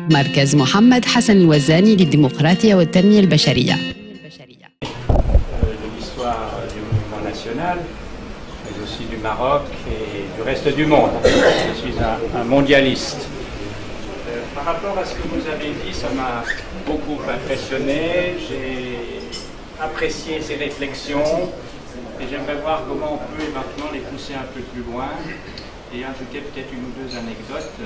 مركز محمد حسن الوزاني للديمقراطية والتنمية البشرية. De l'histoire du mouvement national, mais aussi du Maroc et du reste du monde. Je suis un mondialiste. Par rapport à ce que vous avez dit, ça m'a beaucoup impressionné. J'ai apprécié ces réflexions et j'aimerais voir comment on peut éventuellement les pousser un peu plus loin et ajouter peut-être une ou deux anecdotes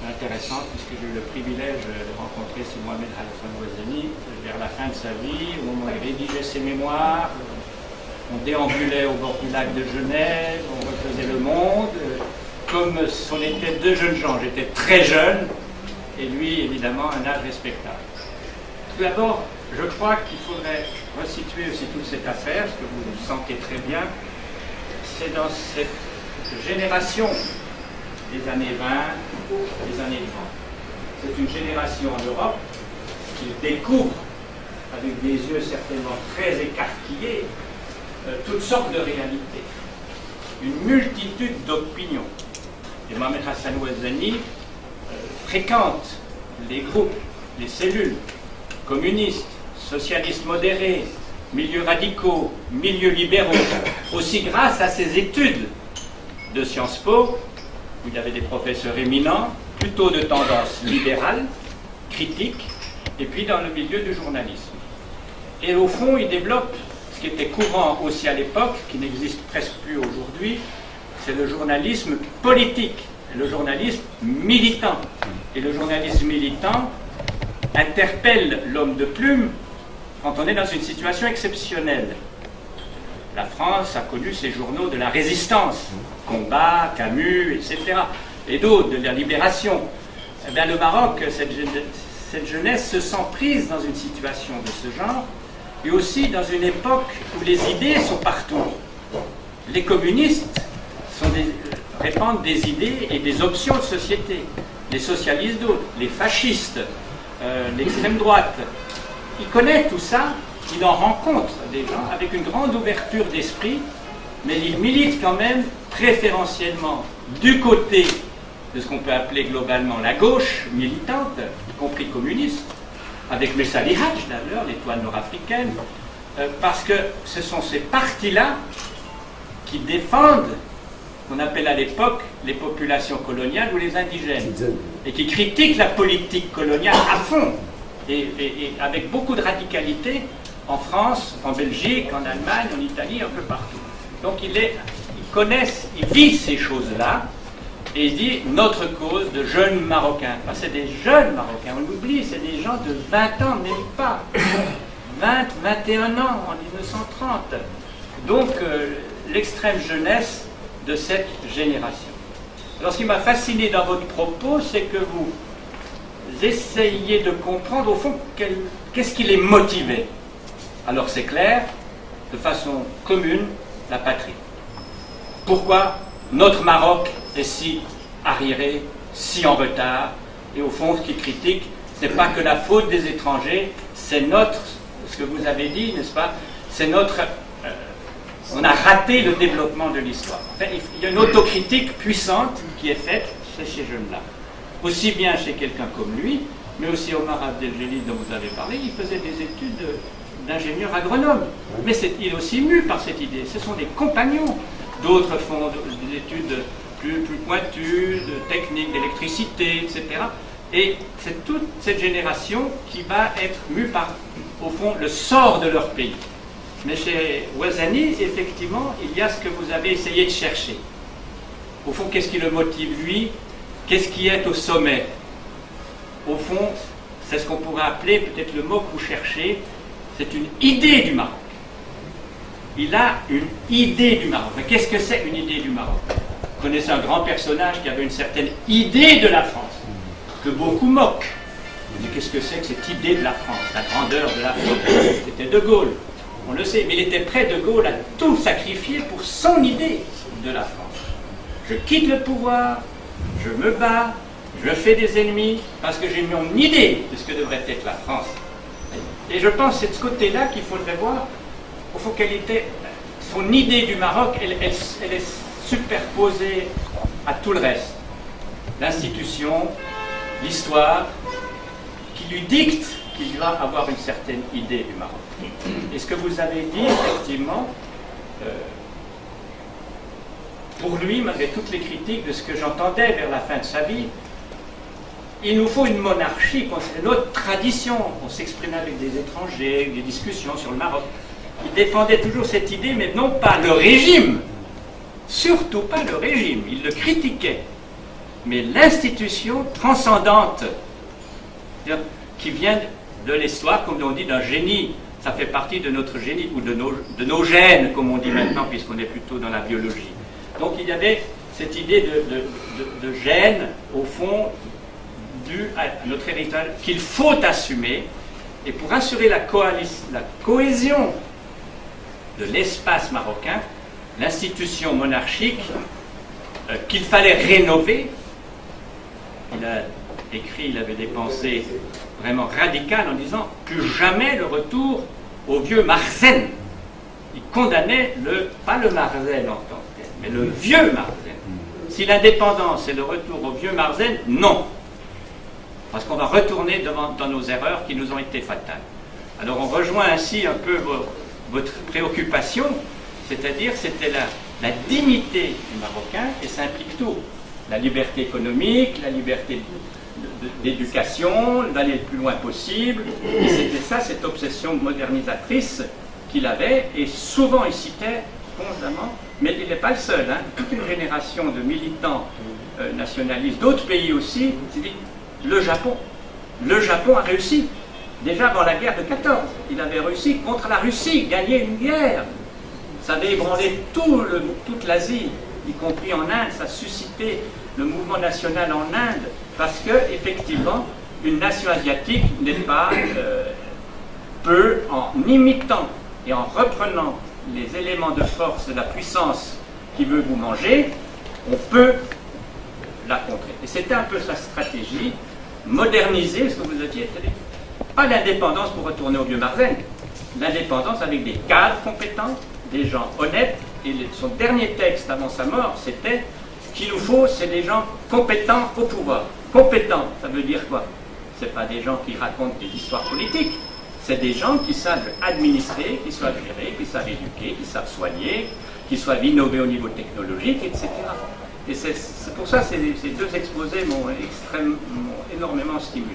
intéressantes, puisque j'ai eu le privilège de rencontrer C. Mohamed Hassan Ouazani vers la fin de sa vie, au moment où il rédigeait ses mémoires. On déambulait au bord du lac de Genève, on refaisait le monde, comme on était deux jeunes gens. J'étais très jeune, et lui, évidemment, un âge respectable. Tout d'abord, je crois qu'il faudrait resituer aussi toute cette affaire, ce que vous sentez très bien. C'est dans cette génération des années 20, des années 30. C'est une génération en Europe qui découvre, avec des yeux certainement très écarquillés, toutes sortes de réalités, une multitude d'opinions. Et Mohamed Hassan Ouazani fréquente les groupes, les cellules communistes, socialistes modérés, milieux radicaux, milieux libéraux, aussi grâce à ses études de Sciences Po, où il y avait des professeurs éminents, plutôt de tendance libérale, critique, et puis dans le milieu du journalisme. Et au fond, il développe ce qui était courant aussi à l'époque, qui n'existe presque plus aujourd'hui, c'est le journalisme politique, le journalisme militant. Et le journalisme militant interpelle l'homme de plume quand on est dans une situation exceptionnelle. La France a connu ses journaux de la résistance, Combat, Camus, etc., et d'autres, de la libération. Eh bien, le Maroc, cette jeunesse se sent prise dans une situation de ce genre, et aussi dans une époque où les idées sont partout. Les communistes répandent des idées et des options de société. Les socialistes d'autres, les fascistes, l'extrême droite. Il connaît tout ça, il en rencontre des gens avec une grande ouverture d'esprit, mais il milite quand même préférentiellement du côté de ce qu'on peut appeler globalement la gauche militante, y compris communiste, avec Messali Hadj d'ailleurs, l'étoile nord-africaine, parce que ce sont ces partis-là qui défendent ce qu'on appelle à l'époque les populations coloniales ou les indigènes, et qui critiquent la politique coloniale à fond, et avec beaucoup de radicalité en France, en Belgique, en Allemagne, en Italie, un peu partout. Donc il vit ces choses-là, et il dit notre cause de jeunes Marocains. Enfin, c'est des jeunes Marocains, on l'oublie, c'est des gens de 20 ans, même pas. 20, 21 ans en 1930. Donc l'extrême jeunesse de cette génération. Alors ce qui m'a fasciné dans votre propos, c'est que vous essayez de comprendre au fond qu'est-ce qui les motivait. Alors c'est clair, de façon commune, la patrie. Pourquoi notre Maroc est si arriéré, si en retard, et au fond ce qu'il critique, ce n'est pas que la faute des étrangers, c'est ce que vous avez dit, n'est-ce pas, c'est on a raté le développement de l'histoire. Enfin, il y a une autocritique puissante qui est faite chez ces jeunes-là. Aussi bien chez quelqu'un comme lui, mais aussi Omar Abdeljelil dont vous avez parlé, il faisait des études d'ingénieur agronome. Mais il est aussi mu par cette idée. Ce sont des compagnons. D'autres font des études plus pointues, de techniques, d'électricité, etc. Et c'est toute cette génération qui va être mue par, au fond, le sort de leur pays. Mais chez Ouazani, effectivement, il y a ce que vous avez essayé de chercher. Au fond, qu'est-ce qui le motive, lui? Qu'est-ce qui est au sommet? Au fond, c'est ce qu'on pourrait appeler, peut-être le mot que vous cherchez, c'est une idée du Maroc. Il a une idée du Maroc. Mais qu'est-ce que c'est une idée du Maroc? Vous connaissez un grand personnage qui avait une certaine idée de la France, que beaucoup moquent. Mais qu'est-ce que c'est que cette idée de la France, la grandeur de la France? C'était De Gaulle. On le sait, mais il était prêt, De Gaulle, à tout sacrifier pour son idée de la France. Je quitte le pouvoir, je me bats, je fais des ennemis, parce que j'ai mon idée de ce que devrait être la France. Et je pense que c'est de ce côté-là qu'il faudrait voir, au fond, quelle était son idée du Maroc, elle est superposée à tout le reste. L'institution, l'histoire, qui lui dicte qu'il doit avoir une certaine idée du Maroc. Et ce que vous avez dit, effectivement, pour lui, malgré toutes les critiques de ce que j'entendais vers la fin de sa vie, il nous faut une monarchie, c'est notre tradition. On s'exprimait avec des étrangers, avec des discussions sur le Maroc. Il défendait toujours cette idée, mais non pas le régime, surtout pas le régime, il le critiquait, mais l'institution transcendante, qui vient de l'histoire, comme on dit, d'un génie. Ça fait partie de notre génie, ou de nos gènes, comme on dit maintenant, puisqu'on est plutôt dans la biologie. Donc il y avait cette idée de gène, au fond, due à notre héritage, qu'il faut assumer, et pour assurer la cohésion de l'espace marocain, l'institution monarchique, qu'il fallait rénover. Il a écrit, il avait des pensées vraiment radicales en disant plus jamais le retour au vieux Marzène. Il condamnait pas le Marzène en tant que tel, mais le vieux Marzène. Si l'indépendance est le retour au vieux Marzène, non. Parce qu'on va retourner dans nos erreurs qui nous ont été fatales. Alors on rejoint ainsi un peu votre préoccupation, c'est-à-dire c'était la dignité du Marocain, et ça implique tout. La liberté économique, la liberté d'éducation, d'aller le plus loin possible. Et c'était ça, cette obsession modernisatrice qu'il avait, et souvent il citait constamment, mais il n'est pas le seul, hein. Toute une génération de militants nationalistes, d'autres pays aussi, s'est dit, le Japon a réussi. Déjà avant la guerre de 14, il avait réussi contre la Russie, gagner une guerre. Ça avait ébranlé toute l'Asie, y compris en Inde, ça a suscité le mouvement national en Inde, parce que, effectivement, une nation asiatique n'est pas peut, en imitant et en reprenant les éléments de force de la puissance qui veut vous manger, on peut la contrer. Et c'était un peu sa stratégie, moderniser ce que vous aviez dit. Pas l'indépendance pour retourner au vieux Marzène, l'indépendance avec des cadres compétents, des gens honnêtes, et son dernier texte avant sa mort, c'était ce qu'il nous faut, c'est des gens compétents au pouvoir. Compétents, ça veut dire quoi? C'est pas des gens qui racontent des histoires politiques, c'est des gens qui savent administrer, qui savent gérer, qui savent éduquer, qui savent soigner, qui savent innover au niveau technologique, etc. Et c'est pour ça que ces deux exposés m'ont énormément stimulé.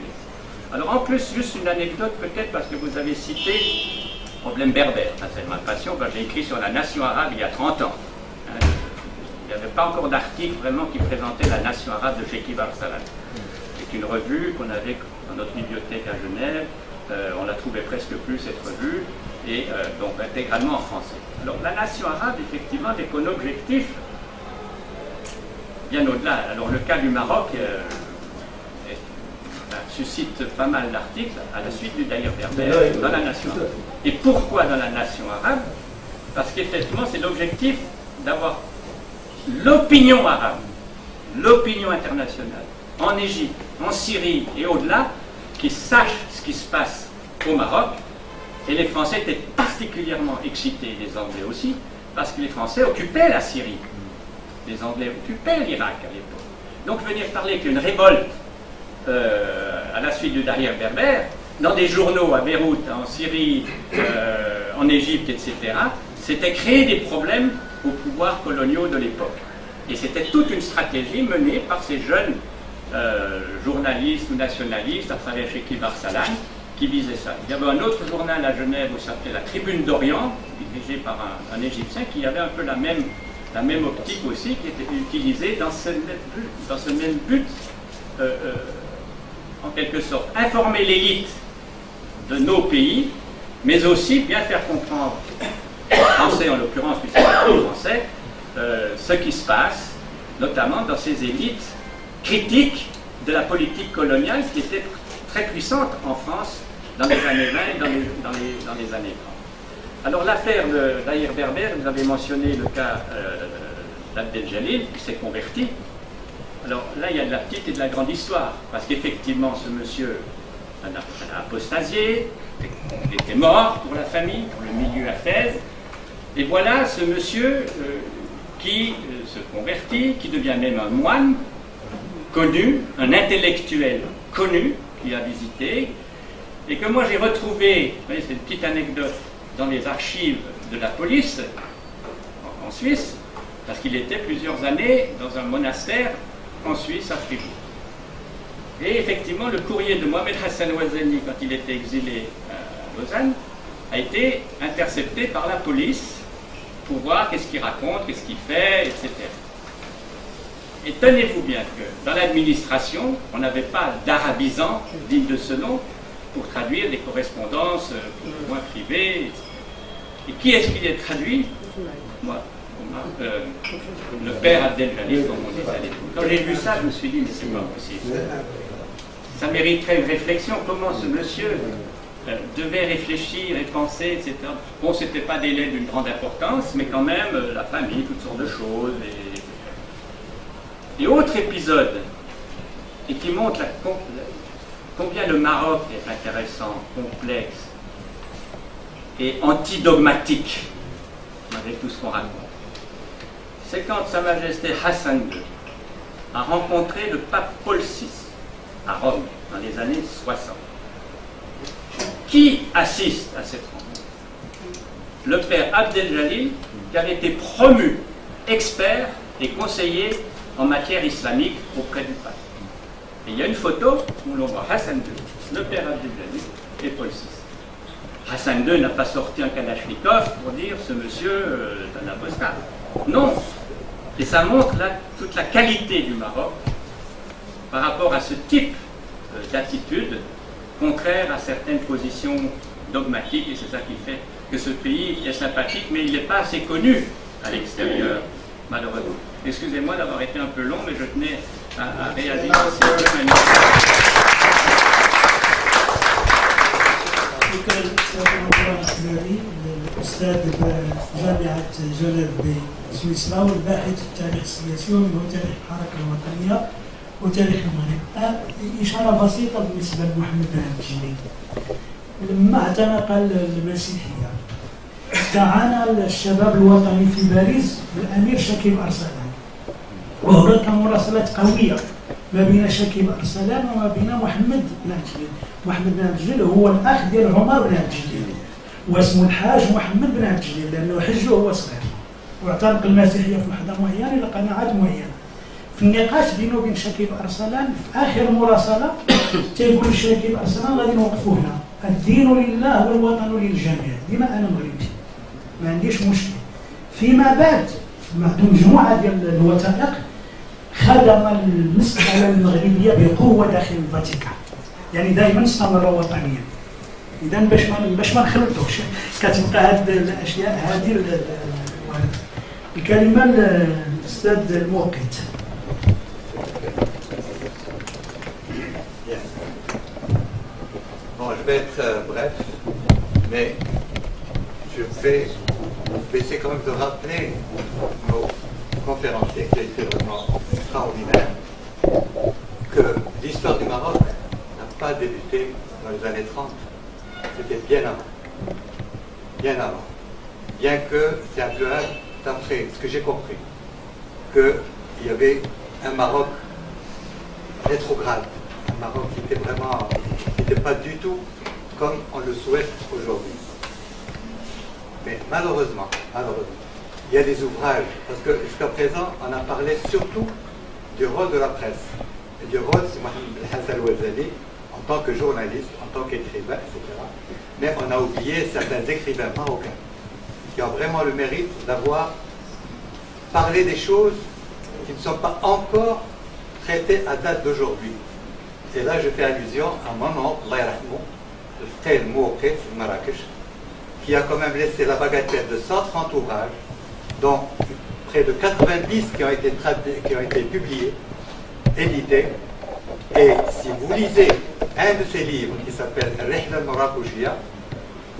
Alors en plus, juste une anecdote peut-être, parce que vous avez cité le problème berbère. Ça, c'est ma passion quand j'ai écrit sur la nation arabe il y a 30 ans. Il n'y avait pas encore d'article vraiment qui présentait la nation arabe de Chekib Arsalan. C'est une revue qu'on avait dans notre bibliothèque à Genève. On la trouvait presque plus, cette revue, et donc intégralement en français. Alors la nation arabe, effectivement, avec un objectif bien au-delà. Alors le cas du Maroc suscite pas mal d'articles à la suite du Daïr berbère dans la nation arabe. Et pourquoi dans la nation arabe? Parce qu'effectivement c'est l'objectif d'avoir l'opinion arabe, l'opinion internationale, en Égypte, en Syrie et au-delà, qui sache ce qui se passe au Maroc. Et les Français étaient particulièrement excités, les Anglais aussi, parce que les Français occupaient la Syrie. Les Anglais occupaient l'Irak à l'époque. Donc venir parler qu'une révolte à la suite du Daïr berbère, dans des journaux à Beyrouth, en Syrie, en Égypte, etc., c'était créer des problèmes aux pouvoirs coloniaux de l'époque. Et c'était toute une stratégie menée par ces jeunes journalistes ou nationalistes, à travers Chekib Arsalan, qui visait ça. Il y avait un autre journal à Genève qui s'appelait La Tribune d'Orient, dirigé par un Égyptien, qui avait un peu la même optique aussi, qui était utilisée dans ce même but, en quelque sorte, informer l'élite de nos pays, mais aussi bien faire comprendre, français en l'occurrence, puisque c'est français, ce qui se passe, notamment dans ces élites critiques de la politique coloniale qui était très puissante en France dans les années 20 et dans les années 30. Alors l'affaire de Daïr berbère, vous avez mentionné le cas d'Abdel Jalil qui s'est converti. Alors là il y a de la petite et de la grande histoire, parce qu'effectivement ce monsieur a apostasié, il était mort pour la famille, pour le milieu à Fès, et voilà ce monsieur qui se convertit, qui devient même un moine connu, un intellectuel connu, qui a visité, et que moi j'ai retrouvé, vous voyez, c'est une petite anecdote, dans les archives de la police en Suisse, parce qu'il était plusieurs années dans un monastère en Suisse, à Fribourg. Et effectivement, le courrier de Mohamed Hassan Ouazani, quand il était exilé à Lausanne, a été intercepté par la police pour voir qu'est-ce qu'il raconte, qu'est-ce qu'il fait, etc. Et tenez-vous bien que dans l'administration, on n'avait pas d'arabisant digne de ce nom pour traduire des correspondances plus ou moins privées. Et qui est-ce qui les traduit? Moi. Le père Abdel-Jalil, comme on disait à l'époque. Quand j'ai vu ça, je me suis dit, mais c'est pas possible. Ça mériterait une réflexion. Comment ce monsieur devait réfléchir et penser, etc. Bon, c'était pas des lettres d'une grande importance, mais quand même, la famille, toutes sortes de choses. Et autre épisode, et qui montre combien le Maroc est intéressant, complexe et antidogmatique, malgré tout ce qu'on raconte. C'est quand Sa Majesté Hassan II a rencontré le pape Paul VI à Rome dans les années 60. Qui assiste à cette rencontre? Le père Abdel-Jalil, qui avait été promu expert et conseiller en matière islamique auprès du pape. Et il y a une photo où l'on voit Hassan II, le père Abdel-Jalil et Paul VI. Hassan II n'a pas sorti un kalachnikov pour dire ce monsieur est un apostat. Non. Et ça montre toute la qualité du Maroc par rapport à ce type d'attitude contraire à certaines positions dogmatiques, et c'est ça qui fait que ce pays est sympathique, mais il n'est pas assez connu à l'extérieur, malheureusement. Excusez-moi d'avoir été un peu long, mais je tenais à réagir à ces deux manières. الأستاذ بجامعة جنيف بسويسرا والباحث في التاريخ السياسي ومنه تاريخ الحركة الوطنية وتاريخ المغرب. إشارة بسيطة بالنسبة لمحمد نهاد الجليل. لما اعتنق المسيحية استعان الشباب الوطني في باريس بالأمير شكيب أرسلان، وهناك مراسلات قوية ما بين شكيب أرسلان وما بين محمد نهاد الجليل. محمد نهاد الجليل هو الأخ ديال عمر بن نهاد الجليل، واسمه الحاج محمد بن نهاد الجليل لأنه حجه هو صغير واعتنق المسيحية في لحظة معينة لقناعات معينة. في النقاش بينه وبين شكيب أرسلان في آخر مراسلة تيقول شكيب أرسلان غادي نوقفوا هنا، الدين لله والوطن للجميع، ديما أنا مغربي ما عنديش مشكل. فيما بعد مع مجموعة ديال الوثائق خدم المسألة المغربية بقوة داخل الفاتيكان، يعني دائما استمر وطنيا. إذا باش ما نخلطوش كتبقى هذه الأشياء هذه الكلمة الأستاذ الموقت. Bon, je vais être bref, mais je vais essayer quand même de rappeler nos conférenciers qui a été vraiment extraordinaire, que l'histoire du Maroc n'a pas débuté dans les années 30, c'était bien avant. Bien avant. Bien que c'est un peu d'après ce que j'ai compris, qu'il y avait un Maroc rétrograde, un Maroc qui était vraiment, qui n'était pas du tout comme on le souhaite aujourd'hui. Mais malheureusement, il y a des ouvrages, parce que jusqu'à présent, on a parlé surtout du rôle de la presse, et du rôle de Mohamed Hassan Ouazani en tant que journaliste, en tant qu'écrivain, etc. Mais on a oublié certains écrivains marocains qui ont vraiment le mérite d'avoir parlé des choses qui ne sont pas encore traitées à date d'aujourd'hui. Et là, je fais allusion à mon oncle, Allah yarhamou, le frère Mouqet de Marrakech, qui a quand même laissé la bagatelle de 130 ouvrages, dont près de 90 qui ont été publiés, édités. Et si vous lisez un de ces livres qui s'appelle Rihla al-Marrakouchia,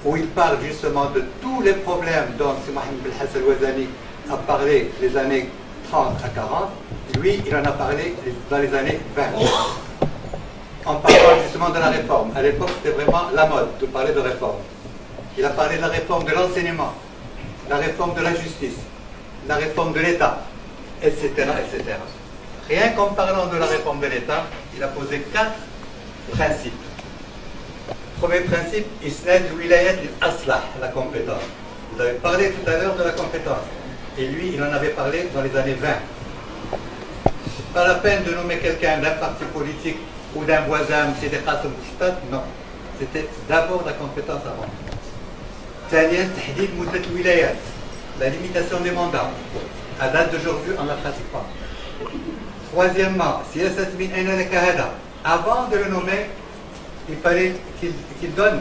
où il parle justement de tous les problèmes dont Mohamed Hassan Ouazani a parlé les années 30 à 40, lui, il en a parlé dans les années 20. En parlant justement de la réforme. À l'époque, c'était vraiment la mode de parler de réforme. Il a parlé de la réforme de l'enseignement, la réforme de la justice, la réforme de l'État, etc., etc. Rien qu'en parlant de la réforme de l'État, il a posé 4 principes. Premier principe, isnad wilayat al-aslah, la compétence. Vous avez parlé tout à l'heure de la compétence. Et lui, il en avait parlé dans les années 20. C'est pas la peine de nommer quelqu'un d'un parti politique ou d'un voisin, c'est des Qasem Stade, non. C'était d'abord la compétence avant. ثانيا تحديد مدة الولايات, la limitation des mandats. À date d'aujourd'hui, on ne la pratique pas. Troisièmement, سياسة من أين لك هذا. Avant de le nommer, il fallait qu'il donne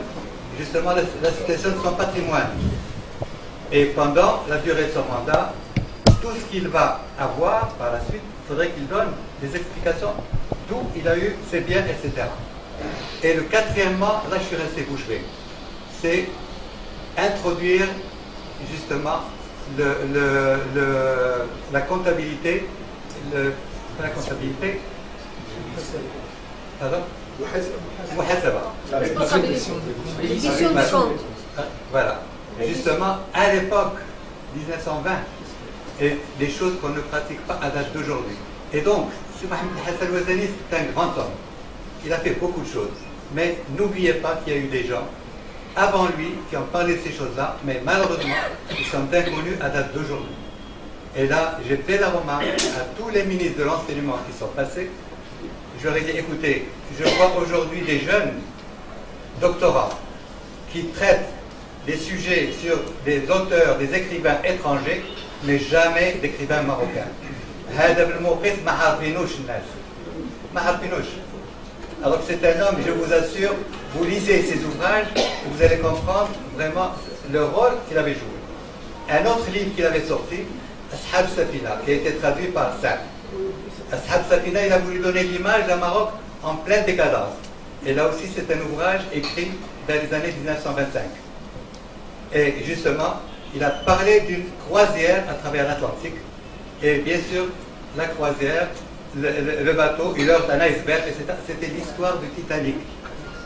justement la situation de son patrimoine. Et pendant la durée de son mandat, tout ce qu'il va avoir par la suite, il faudrait qu'il donne des explications d'où il a eu ses biens, etc. Et le quatrièmement, là je suis resté bouche bée, c'est introduire justement la comptabilité, la comptabilité, pardon, l'édition de compte. Voilà, justement à l'époque 1920, et des choses qu'on ne pratique pas à date d'aujourd'hui. Et donc, M. Mohamed Hassan Ouazzani, c'est un grand homme. Il a fait beaucoup de choses. Mais n'oubliez pas qu'il y a eu des gens avant lui qui ont parlé de ces choses-là, mais malheureusement, ils sont inconnus à date d'aujourd'hui. Et là, j'ai fait la remarque à tous les ministres de l'enseignement qui sont passés. Je leur ai dit, écoutez, je vois aujourd'hui des jeunes doctorats qui traitent des sujets sur des auteurs, des écrivains étrangers, mais jamais d'écrivains marocains. Alors que c'est un homme, je vous assure, vous lisez ses ouvrages, vous allez comprendre vraiment le rôle qu'il avait joué. Un autre livre qu'il avait sorti, Ashab Safina, qui a été traduit par Saad. Ashab Safina, il a voulu donner l'image d'un Maroc en pleine décadence. Et là aussi, c'est un ouvrage écrit dans les années 1925. Et justement, il a parlé d'une croisière à travers l'Atlantique. Et bien sûr, la croisière, le bateau, il heurte un iceberg, et c'était l'histoire du Titanic.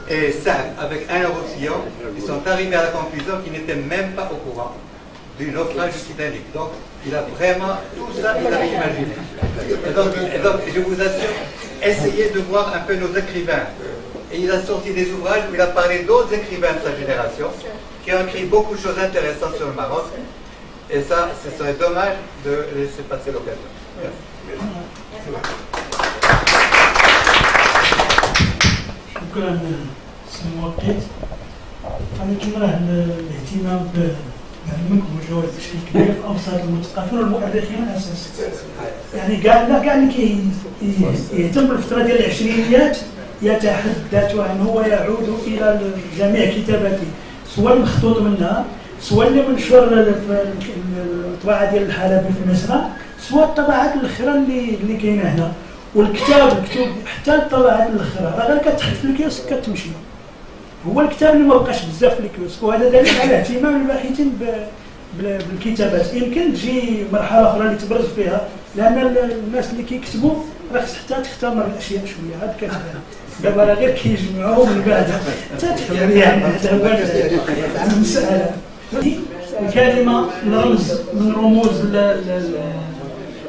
Et ça, avec un eurosillon, ils sont arrivés à la conclusion qu'ils n'étaient même pas au courant du naufrage du Titanic. Donc, il a vraiment, tout ça, il avait imaginé. Et donc, je vous assure, essayez de voir un peu nos écrivains. Et il a sorti des ouvrages où il a parlé d'autres écrivains de sa génération, qui ont écrit beaucoup de choses intéressantes sur le Maroc. Et ça, ce serait dommage de laisser passer l'occasion. شكرا سي موقت. أنا كيما راه الاهتمام بعلمكم والجوائز بشكل كبير في أوساط المثقفين والمؤرخين أساسا. يعني كاع اللي يهتم بالفترة ديال العشرينيات يتحدث عنه ويعود إلى جميع كتاباته، سواء المخطوط منها، سواء اللي منشور في الطباعة ديال الحلبي في مصر، سواء الطبعات الاخرى اللي كاينه هنا. والكتاب مكتوب حتى الطبعات الاخرى راه غير كتحط في الكيوسك كتمشي. هو الكتاب اللي ما بقاش بزاف في الكيوسك، وهذا دليل على اهتمام الباحثين بالكتابات. يمكن تجي مرحله اخرى اللي تبرز فيها، لان الناس اللي كيكتبوا راه حتى تختمر الاشياء شويه. هاد كتبان دابا راه غير كيجمعوهم من بعد حتى تختمر. يعني هذا هو المساله. الكلمه رمز من رموز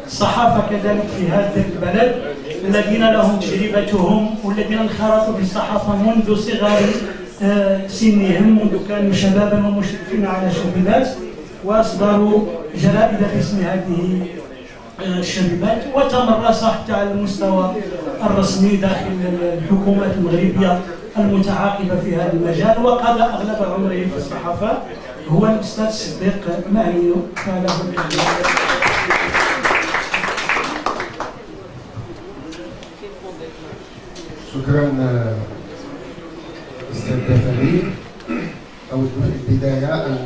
الصحافة كذلك في هذا البلد، الذين لهم تجربتهم والذين انخرطوا في الصحافة منذ صغر سنهم، منذ كانوا شبابا ومشرفين على شبيبات، وأصدروا جرائد باسم هذه الشبيبات، وتمرس حتى على المستوى الرسمي داخل الحكومات المغربية المتعاقبة في هذا المجال، وقضى أغلب عمره في الصحافة. هو الأستاذ صديق معني، فله الكلمة. شكرا أستاذ دفري. أود في البداية أن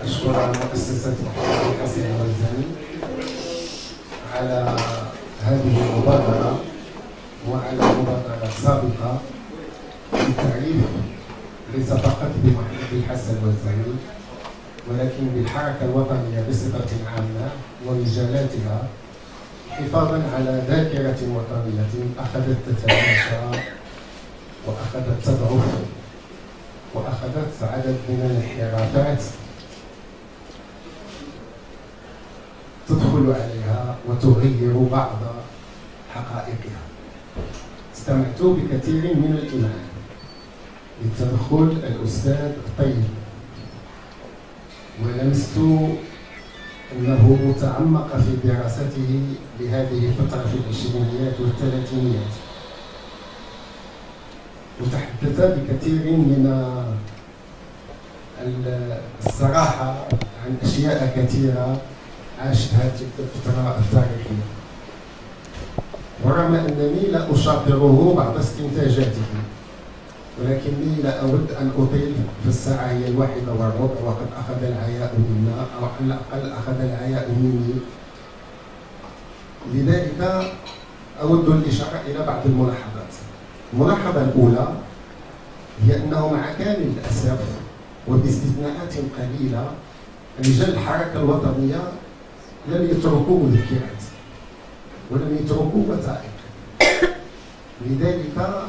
أشكر مؤسسة محمد حسن الوزاني على هذه المبادرة وعلى مبادرة سابقة للتعريف ليس فقط بمحمد حسن الوزاني ولكن بالحركة الوطنية بصفة عامة ورجالاتها، حفاظا على ذاكرة وطنية أخذت تتلاشى وأخذت تضعف وأخذت عدد من الانحرافات تدخل عليها وتغير بعض حقائقها. استمعت بكثير من الإمعان لتدخل الأستاذ الطيب، ولمست أنه متعمق في دراسته لهذه الفترة في العشرينيات والثلاثينيات، وتحدث بكثير من الصراحة عن أشياء كثيرة عاشتها تلك الفترة التاريخية، ورغم أنني لا أشاطره بعض استنتاجاته، ولكني لا أود أن أطيل، في الساعة هي 1:15 وقد أخذ العياء منا، أو على الأقل أخذ العياء مني. لذلك أود الإشارة إلى بعض الملاحظات. الملاحظة الأولى هي أنه مع كامل الأسف وباستثناءات قليلة رجال الحركة الوطنية لم يتركوا مذكرات ولم يتركوا وثائق. لذلك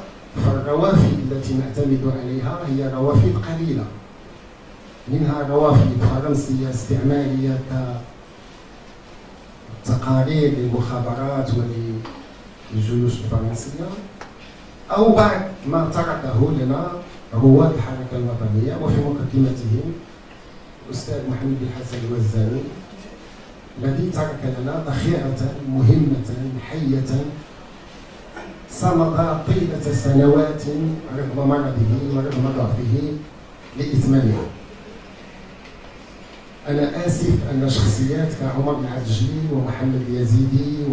فالروافد التي نعتمد عليها هي روافد قليلة، منها روافد فرنسية استعمارية كتقارير للمخابرات وللجيوش الفرنسية، أو بعد ما تركه لنا رواد الحركة الوطنية، وفي مقدمتهم الأستاذ محمد بن حسن الوزاني الذي ترك لنا ذخيرة مهمة حية صمد طيلة سنوات رغم مرضه ورغم ضعفه لإتمامها. أنا آسف أن شخصيات كعمر بن عبد الجليل ومحمد اليزيدي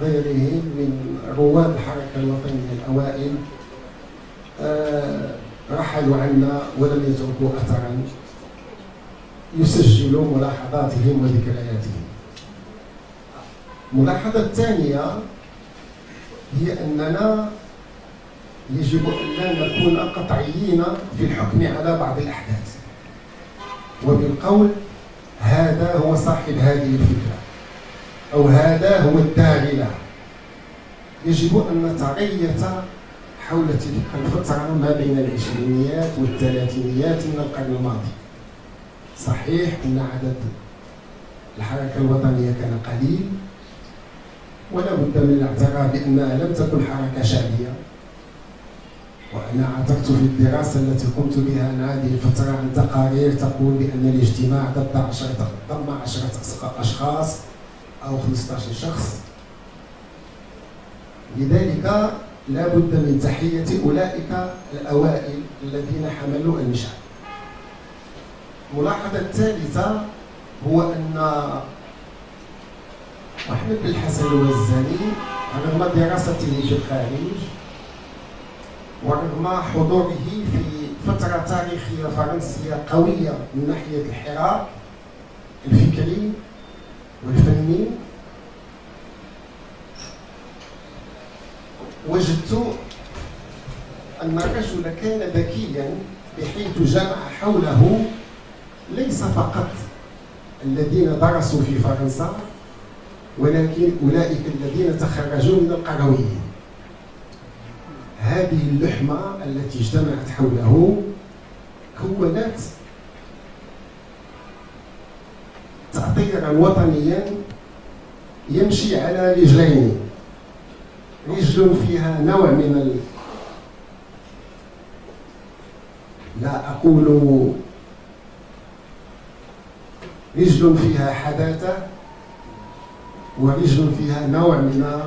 وغيرهم من رواد الحركة الوطنية الأوائل رحلوا عنا ولم يتركوا أثرا يسجل ملاحظاتهم وذكرياتهم. الملاحظة الثانية هي أننا يجب أن لا نكون قطعيين في الحكم على بعض الأحداث وبالقول هذا هو صاحب هذه الفكرة أو هذا هو الداعي لها. يجب أن نتريث حول تلك الفترة ما بين العشرينيات والثلاثينيات من القرن الماضي. صحيح أن عدد الحركة الوطنية كان قليل، ولا بد من الاعتراف بأنها لم تكن حركة شعبية، وأنا اعترت في الدراسة التي قمت بها أن هذه الفترة عن تقارير تقول بأن الاجتماع ضم 10 أشخاص أو 15 شخص. لذلك لا بد من تحية أولئك الأوائل الذين حملوا المشعل. الملاحظة الثالثة هو أن محمد بن حسن الوزاني رغم دراسته في الخارج ورغم حضوره في فترة تاريخية فرنسية قوية من ناحية الحراك الفكري والفني، وجدت أن الرجل كان ذكيا بحيث جمع حوله ليس فقط الذين درسوا في فرنسا، ولكن أولئك الذين تخرجوا من القرويين. هذه اللحمة التي اجتمعت حوله كونت تأطيرا وطنيا يمشي على رجلين، رجل فيها نوع من لا أقول رجل فيها حداثة، ورجل فيها نوع من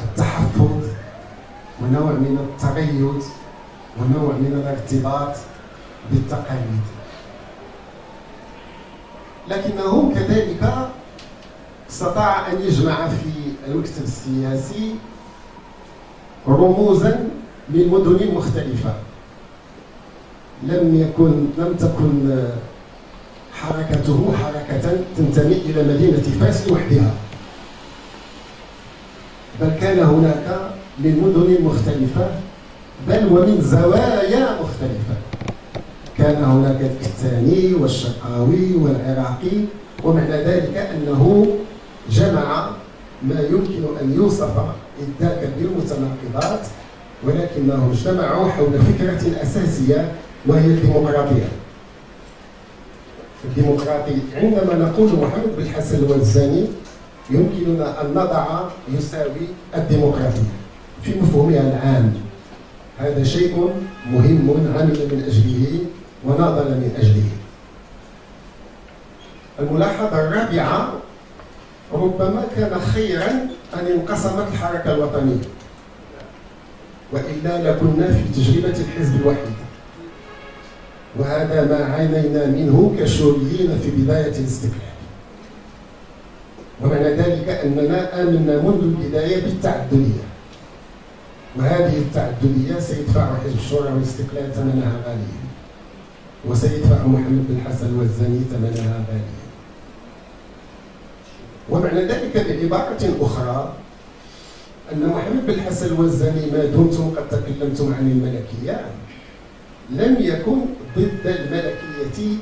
التحفظ ونوع من التريث ونوع من الارتباط بالتقاليد. لكنه كذلك استطاع أن يجمع في المكتب السياسي رموزا من مدن مختلفة. لم تكن حركته حركة تنتمي إلى مدينة فاس وحدها، بل كان هناك من مدن مختلفة بل ومن زوايا مختلفة. كان هناك الكتاني والشرقاوي والعراقي، ومعنى ذلك أنه جمع ما يمكن أن يوصف إذ ذاك بالمتناقضات، ولكنهم اجتمعوا حول فكرة أساسية وهي الديمقراطية. الديمقراطية عندما نقول محمد بن حسن الوزاني يمكننا أن نضع يساوي الديمقراطية في مفهومها العام. هذا شيء مهم عمل من أجله وناضل من أجله. الملاحظة الرابعة: ربما كان خيرا أن انقسمت الحركة الوطنية، وإلا لكنا في تجربة الحزب الوحيد، وهذا ما عانينا منه كشوريين في بداية الاستقلال. ومعنى ذلك أننا آمنا منذ البداية بالتعددية، وهذه التعددية سيدفع حزب الشورى والاستقلال ثمنها غاليا، وسيدفع محمد بن حسن الوزاني ثمنها غاليا. ومعنى ذلك بعبارة أخرى أن محمد بن حسن الوزاني ما دمتم قد تكلمتم عن الملكية لم يكن ضد الملكية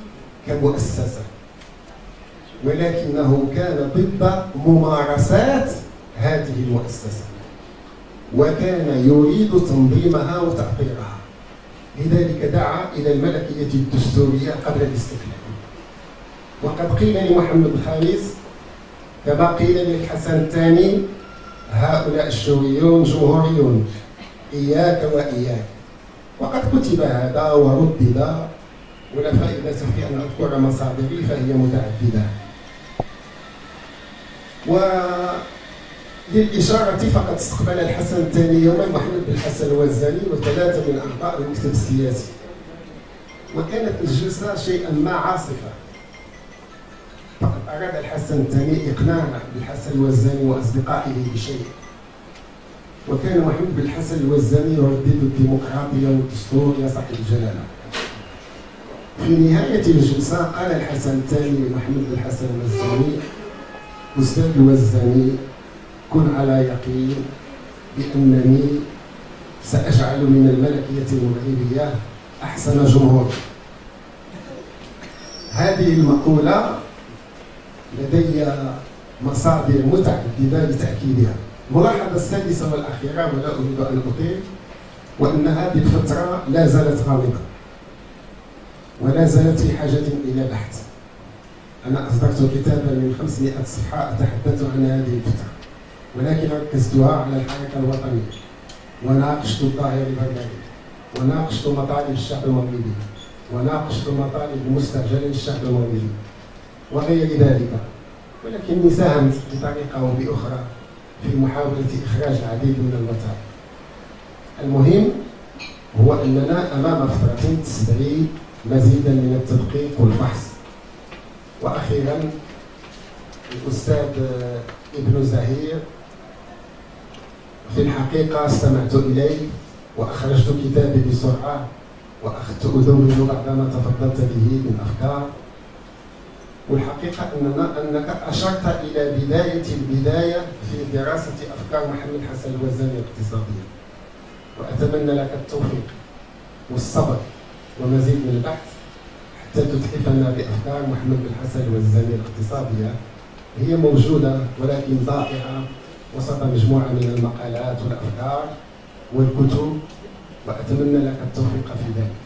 كمؤسسة، ولكنه كان ضد ممارسات هذه المؤسسة، وكان يريد تنظيمها وتعطيرها. لذلك دعا إلى الملكية الدستورية قبل الاستقلال. وقد قيل لمحمد الخامس كما قيل للحسن الثاني: هؤلاء الشوريون جمهوريون، إياك وإياك. وقد كتب هذا وردد، ولا فائدة في أن أذكر مصادري فهي متعددة. وللإشارة فقد استقبل الحسن الثاني يوما محمد بن حسن الوزاني وثلاثة من أعضاء المكتب السياسي، وكانت الجلسة شيئا ما عاصفة. فقد أراد الحسن الثاني إقناع بالحسن الوزاني وأصدقائه بشيء، وكان محمد بن حسن الوزاني يردد الديمقراطية والدستور يا صاحب الجلالة. في نهاية الجلسة قال الحسن الثاني لمحمد بن حسن الوزاني: أستاذ الوزاني، كن على يقين بأنني سأجعل من الملكية المغربية أحسن جمهور. هذه المقولة لدي مصادر متعددة لتأكيدها. الملاحظة السادسة والأخيرة ولا أريد أن أطيل، وأن هذه الفترة لا زالت غامضة ولا زالت في حاجة إلى بحث. أنا أصدرت كتابا من 500 صفحة أتحدث عن هذه الفترة، ولكن ركزتها على الحركة الوطنية، وناقشت الظاهر البرنامج، وناقشت مطالب الشعب المغربي، وناقشت مطالب المستعجلة للشعب المغربي وغير ذلك. ولكني ساهمت بطريقة أو بأخرى في محاولة إخراج العديد من المطالب. المهم هو أننا أمام فترة تستدعي مزيدا من التدقيق والبحث. وأخيرا الأستاذ ابن زهير في الحقيقة استمعت إليه وأخرجت كتابي بسرعة وأخذت أذوبه بعدما تفضلت به من أفكار. والحقيقة أنك أشرت إلى البداية في دراسة أفكار محمد حسن الوزاني الاقتصادية، وأتمنى لك التوفيق والصبر ومزيد من البحث حتى تتحفنا بأفكار محمد بن حسن الوزاني الاقتصادية. هي موجودة ولكن ضائعة وسط مجموعة من المقالات والأفكار والكتب، وأتمنى لك التوفيق في ذلك.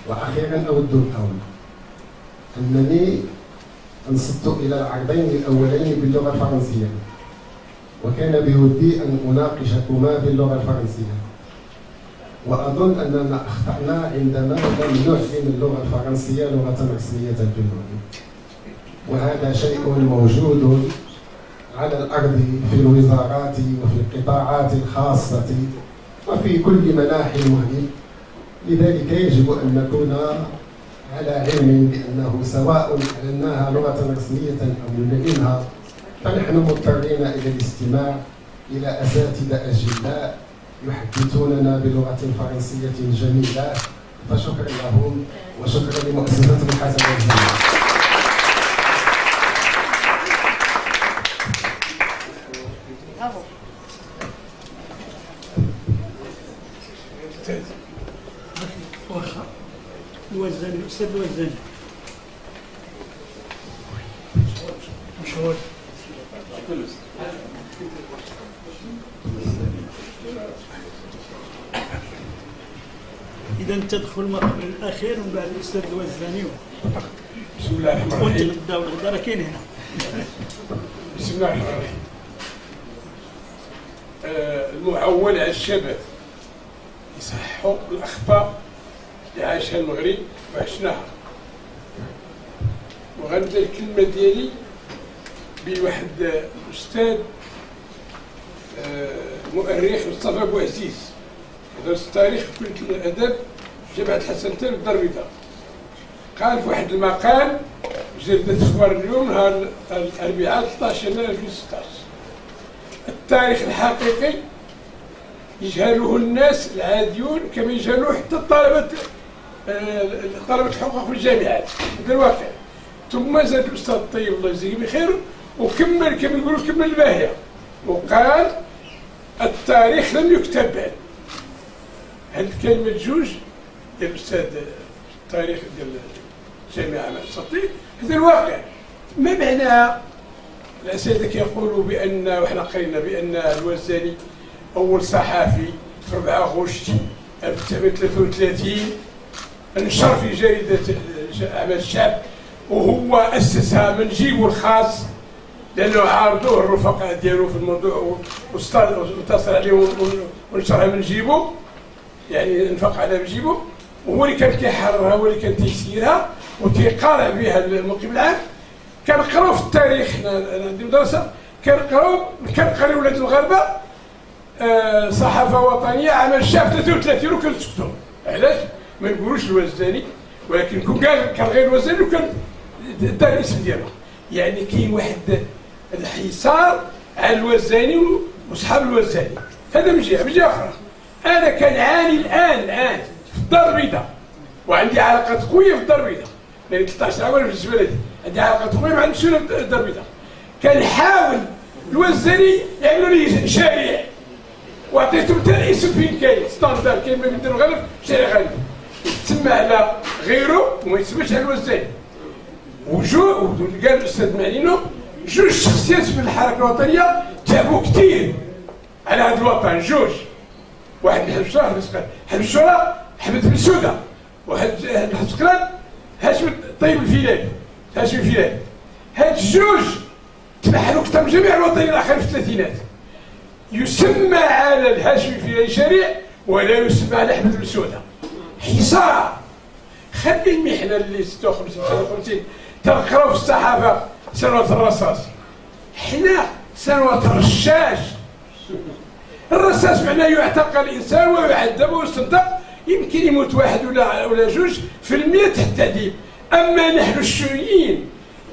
وأخيرا أود القول أنني انصت إلى العرضين الأولين باللغة الفرنسية، وكان بودي أن أناقشكما باللغة الفرنسية، وأظن أننا أخطأنا عندما لم نعلن اللغة الفرنسية لغة رسمية في المغرب، وهذا شيء موجود على الأرض في الوزارات وفي القطاعات الخاصة وفي كل مناحي المغرب. لذلك يجب أن نكون على علم بأنه سواء أعلناها لغة رسمية أو نعلنها فنحن مضطرين إلى الاستماع إلى أساتذة أجلاء يحدثوننا بلغة فرنسية جميلة. فشكرا لهم وشكرا لمؤسسة الحسن الوزاني. الوزاني الأستاذ الوزاني مشهور. إذا تدخل الأخير من بعد الأستاذ الوزاني. بسم الله الرحمن الرحيم. وأنت غدا والغدا راه كاين هنا. بسم الله الرحمن الرحيم. المعول على الشباب يصححوا الأخطاء اللي عاشها المغرب وعشناها. وغنبدا الكلمة ديالي بواحد الأستاذ مؤرخ مصطفى بوعزيز، درس التاريخ في كلية الأدب جامعة الحسن الثاني بالدار البيضاء. قال في واحد المقال جريدة أخبار اليوم نهار الأربعاء 13 يناير 2016: التاريخ الحقيقي يجهله الناس العاديون كما يجهلوه حتى طلبة الحقوق في الجامعات. هذا الواقع. ثم زاد الأستاذ الطيب الله يجزيه بخير وكمل كما يقولوا كمل الباهية وقال التاريخ لم يكتب بعد. هذه الكلمة جوج ديال الأستاذ التاريخ ديال الجامعة مع السطيل. هذا الواقع. ما معناها؟ الأساتذة كيقولوا بأن وحنا قرينا بأن الوزاني أول صحافي في 4 أغسطس 1933 انشر في جريدة أعمال الشعب، وهو أسسها من جيبه الخاص لأنه عارضوه الرفقاء ديالو في الموضوع واتصل عليه ونشرها من جيبه، يعني انفق عليها من جيبه، وهو اللي كان كيحررها هو اللي كان تيسيرها وتيقارع بها الموقف العام. كنقراو في التاريخ، أنا عندي مدرسة كنقريو ولاد المغاربة صحافة وطنية عمل الشعب 33 وكنسكتوا. علاش؟ ما نقولوش الوزاني، ولكن كون كان غير الوزاني وكان دار الاسم ديالو. يعني كاين واحد الحصار على الوزاني وصحاب الوزاني. هذا من جهة. من جهة أخرى أنا كنعاني الآن في الدار البيضاء وعندي علاقات قوية في الدار البيضاء، يعني 13 عام بالنسبة لي عندي علاقات قوية مع المسؤولين في الدار البيضاء. كنحاول الوزاني يعملوا لي شارع وعطيتهم حتى الاسم فين كاين ستاندار كاين ما بين الغرب شارع غريب يتسمى على غيره وما يتسماش على الوزاني. قال الاستاذ معلينو جوج شخصيات في الحركه الوطنيه تعبوا كثير على هذا الوطن. جوج، واحد من حزب الشورى حزب الشورى حمد بن سوده، واحد حزب القران هاشم طيب الفيلاني هاشم الفيلاني. هاد الجوج تنحلوا كثر من جميع الوطنيين الاخرين في الثلاثينات. يسمى على الهاشمي الفيلاني شارع ولا يسمى على حمد بن سوده. حصار. خلي المحنه اللي 56 53 تنقراو في الصحافه سنوات الرصاص، حنا سنوات الرشاش. الرصاص معناه يعتقل الانسان ويعذب ويصدق، يمكن يموت واحد ولا جوج في المية تحت التعذيب. اما نحن الشيوعيين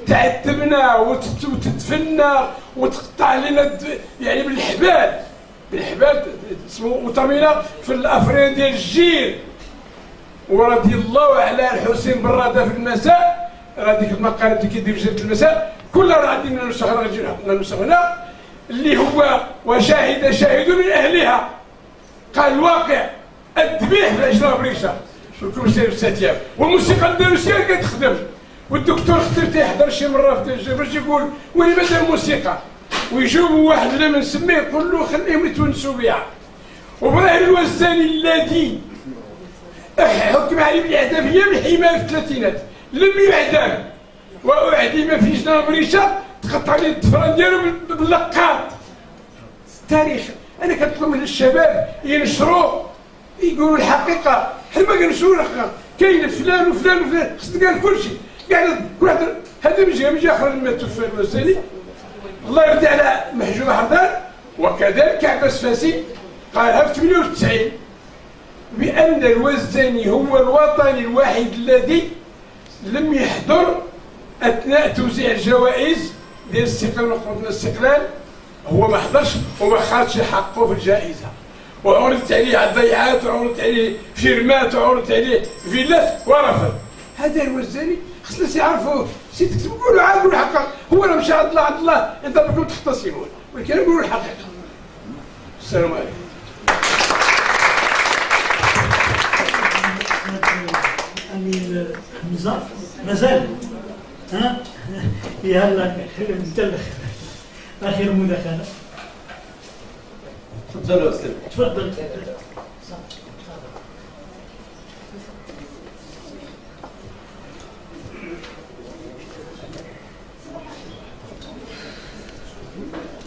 تعذبنا وتدفنا وتقطع لنا يعني بالحبال وطمينا في الافرين ديال الجيل. ورضي الله على الحسين بالرادة في المساء، هذيك المقالة اللي كيدير في جريدة المساء كلها راه عندي من النسخ، راه غنجي نحطنا النسخ هنا اللي هو وشاهد شاهد من اهلها. قال الواقع الذبيح في عجله بريشه في الكرسي في ساتياب، والموسيقى الاندلسيه كتخدم، والدكتور خطير تيحضر شي مره في باش يقول وين بدا الموسيقى، ويجيبوا واحد اللي نسميه يقول له خليهم يتونسوا بها. وابراهيم الوزاني الذي حكم عليه بالاعداميه من الحمايه في الثلاثينات لم يعدم واعدم في جنان بريشه، تقطع لي الضفران ديالو باللقاط. التاريخ انا كنطلب من الشباب ينشروا يقولوا الحقيقه، حنا ما كنشروا الحقيقه. كاين فلان وفلان وفلان خصنا قال كل شيء كاع كل واحد. هذا من جهه اخرى لما توفى الوزاني الله يرضي على محجوب حمدان، وكذلك عباس فاسي قالها في 98 بأن الوزاني هو الوطني الوحيد الذي لم يحضر أثناء توزيع الجوائز ديال الاستقلال وقوة الاستقلال. هو ما حضرش وما خدش حقه في الجائزة، وعرضت عليه على الضيعات وعرضت عليه فيرمات وعرضت عليه فيلات ورفض. هذا الوزاني خص الناس يعرفوه. سي تكتبوا قولوا عاد قولوا الحقيقة. هو راه مشى عند الله انت راكم تختصمون، ولكن نقولوا الحقيقة. السلام عليكم. أمين حمزة مازال يلا انت اخر مداخلة. تفضلوا استاذ. تفضل.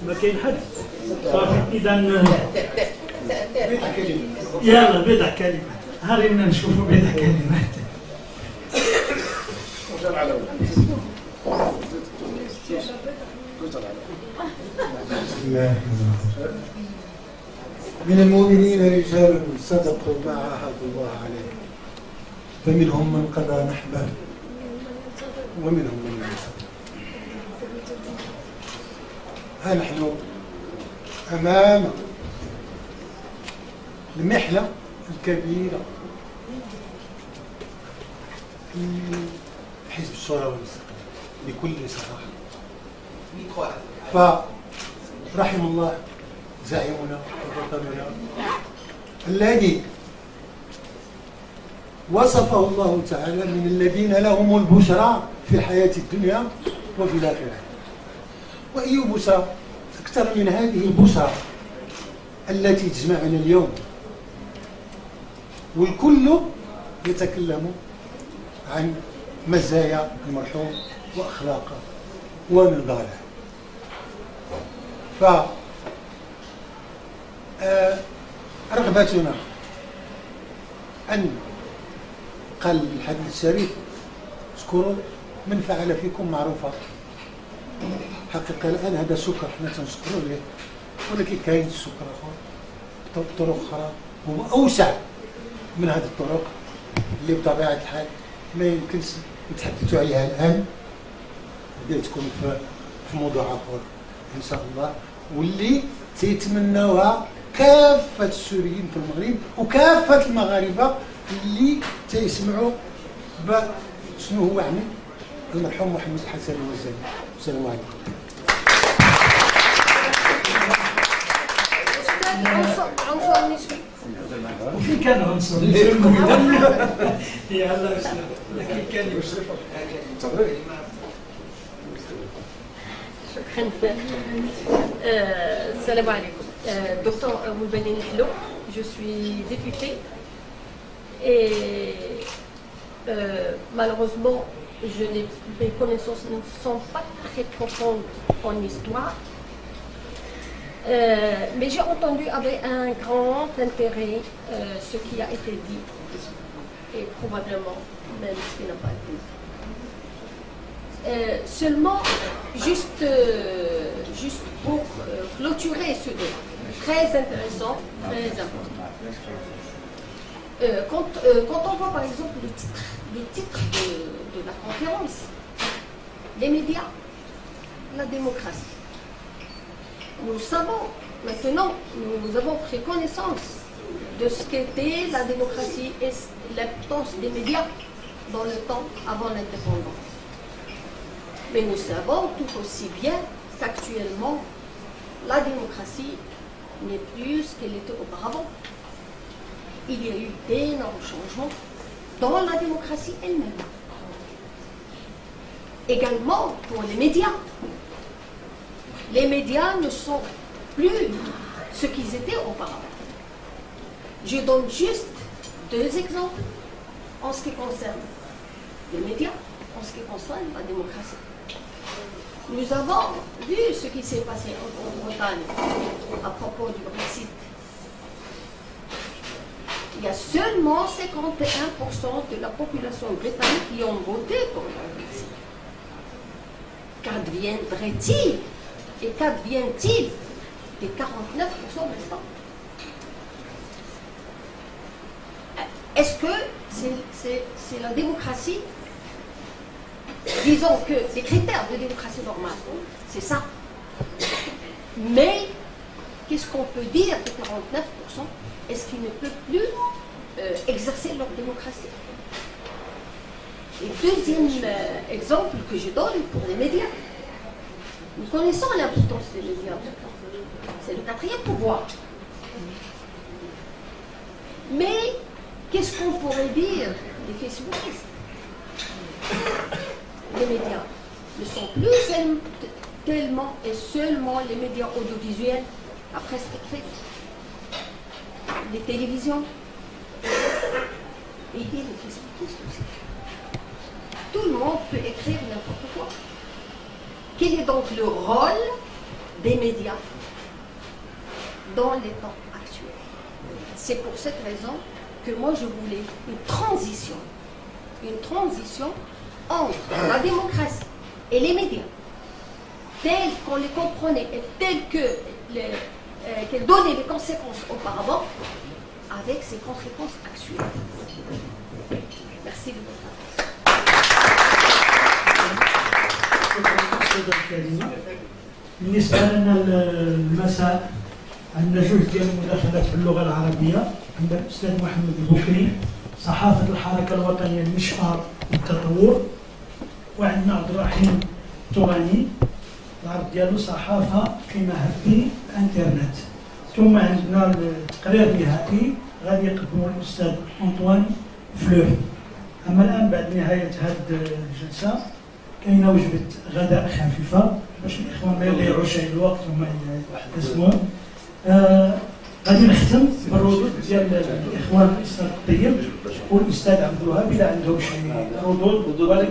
ما كاين حد صافي اذا يلا بضع كلمات هارينا نشوفوا بضع كلمات من المؤمنين رجال صدقوا ما عاهدوا الله عليه فمنهم من قضى نحبه ومنهم من ينتظر. ها نحن أمام المحنة الكبيرة في حزب الشورى والاستقلال بكل صراحة. فرحم الله زعيمنا وبطلنا الذي وصفه الله تعالى من الذين لهم البشرى في الحياة الدنيا وفي الآخرة. وأي بشرى أكثر من هذه البشرى التي تجمعنا اليوم، والكل يتكلم عن مزايا المرحوم وأخلاقه ونضاله. رغبتنا أن قال الحديث الشريف اذكروا من فعل فيكم معروفا. حقيقة الآن هذا شكر احنا تنشكروا ليه، ولكن كاين الشكر اخر طرق اخرى هو اوسع من هذه الطرق اللي بطبيعة الحال ما يمكنش نتحدثوا عليها الآن، بدها تكون في موضوع آخر إن شاء الله، واللي تيتمناوها كافة السوريين في المغرب وكافة المغاربة اللي تيسمعوا شنو هو يعني المرحوم محمد حسن الوزاني. السلام عليكم. عنصر نسبي. وفي كان عنصر يلا لكن كان Salam alaikum. Docteur Moulbani Nihlo, je suis députée et malheureusement, mes connaissances ne sont pas très profondes en histoire. Mais j'ai entendu avec un grand intérêt ce qui a été dit et probablement même ce qui n'a pas été dit. Seulement, juste pour clôturer ce débat, très intéressant, très important. Quand on voit par exemple le titre de la conférence, les médias, la démocratie. Nous savons maintenant, nous avons pris connaissance de ce qu'était la démocratie et l'importance des médias dans le temps avant l'indépendance. Mais nous savons tout aussi bien qu'actuellement, la démocratie n'est plus ce qu'elle était auparavant. Il y a eu d'énormes changements dans la démocratie elle-même. Également pour les médias. Les médias ne sont plus ce qu'ils étaient auparavant. Je donne juste deux exemples en ce qui concerne les médias, en ce qui concerne la démocratie. Nous avons vu ce qui s'est passé en Bretagne à propos du Brexit. Il y a seulement 51% de la population britannique qui ont voté pour le Brexit. Qu'adviendrait-il et qu'advient-il des 49% restants? Est-ce que c'est la démocratie? Disons que les critères de démocratie normale, c'est ça. Mais qu'est-ce qu'on peut dire de 49%? Est-ce qu'ils ne peuvent plus exercer leur démocratie? Et deuxième exemple que je donne pour les médias. Nous connaissons l'importance des médias. C'est le quatrième pouvoir. Mais qu'est-ce qu'on pourrait dire des facebookistes? Les médias ne sont plus tellement et seulement les médias audiovisuels, la presse écrite, les télévisions, et il y a les facebookistes aussi. Tout le monde peut écrire n'importe quoi. Quel est donc le rôle des médias dans les temps actuels. C'est pour cette raison que moi je voulais une transition entre la démocratie et les médias, tels qu'on les comprenait et tels qu'elles donnaient les conséquences auparavant, avec ces conséquences actuelles. Merci de votre attention. بالنسبة لنا المساء عندنا جوج ديال المداخلات في اللغة العربية. عندنا الأستاذ محمد البكري صحافة الحركة الوطنية للإشهار والتطور، وعندنا عبد الرحيم التوراني العرض ديالو صحافة في مهد الانترنت. ثم عندنا التقرير النهائي غادي يقدمه الأستاذ أنطوان فلوح. أما الآن بعد نهاية هذه الجلسة كاينه وجبه غداء خفيفه باش الاخوان ما يضيعوش الوقت وما يسمعوا. غادي نختم بالردود ديال الاخوان الاستاذ الطيب والاستاذ عبد الوهاب اذا عندهم شي ردود، ولكن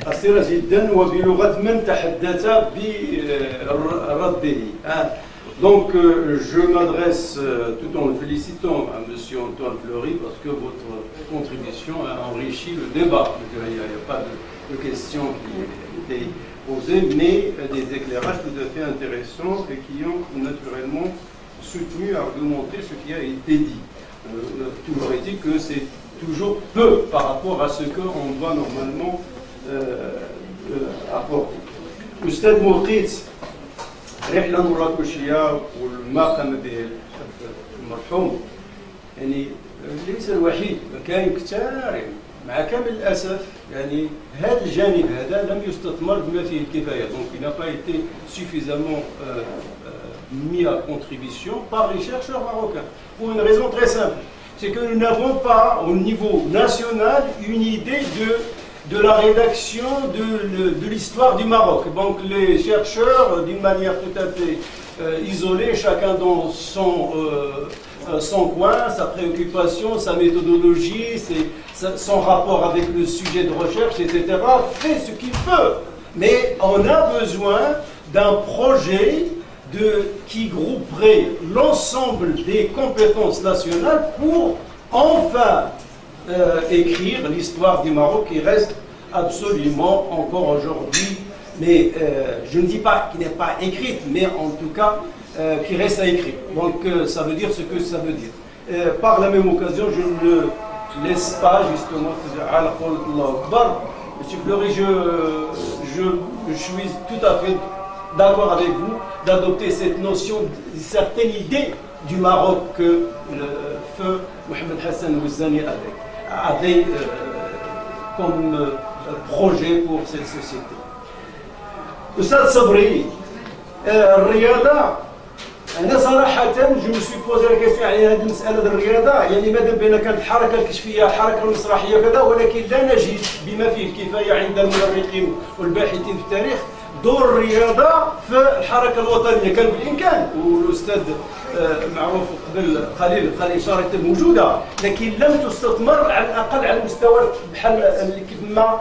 قصيرة جدا وبلغة من تحدث برده. Donc je m'adresse tout en le félicitant à M. Antoine Fleury parce que votre contribution a enrichi le débat. Il n'y a pas de questions qui étaient posées, mais des éclairages tout à fait intéressants et qui ont naturellement soutenu, argumenté ce qui a été dit. Toujours est-il que c'est toujours peu par rapport à ce qu'on doit normalement apporter. Oustad Mourqit, رحلة مراكشية وما قام به المرحوم يعني ليس الوحيد، كاين كثار مع كامل الأسف يعني هذا الجانب هذا لم يستثمر بما فيه الكفاية. Donc il n'a pas été suffisamment mis à contribution par les chercheurs marocains pour une raison très simple, c'est que nous n'avons pas au niveau national une idée de la rédaction de l'histoire du Maroc. Donc les chercheurs, d'une manière tout à fait isolée, chacun dans son coin, sa préoccupation, sa méthodologie, son rapport avec le sujet de recherche, etc., fait ce qu'il peut. Mais on a besoin d'un projet qui grouperait l'ensemble des compétences nationales pour enfin écrire l'histoire du Maroc qui reste absolument encore aujourd'hui, mais je ne dis pas qu'il n'est pas écrite, mais en tout cas qui reste à écrire. Donc ça veut dire ce que ça veut dire. Par la même occasion, je ne laisse pas justement Monsieur Fleury, je suis tout à fait d'accord avec vous d'adopter cette notion, une certaine idée du Maroc que le feu Mohamed Hassan Ouazzani avait comme projet pour cette société. Oustad Sabri, الرياضة أنا صراحة je me suis posé la question على هذه المسألة الرياضة، يعني مادام بأن كانت الحركة الكشفية حركة المسرحية وكذا، ولكن لا نجد بما فيه الكفاية عند المؤرخين والباحثين في التاريخ دور الرياضة في الحركة الوطنية. كان بالإمكان، والأستاذ معروف قبل قليل قال إشارة موجودة، لكن لم تستثمر على الأقل على المستوى بحال كيف ما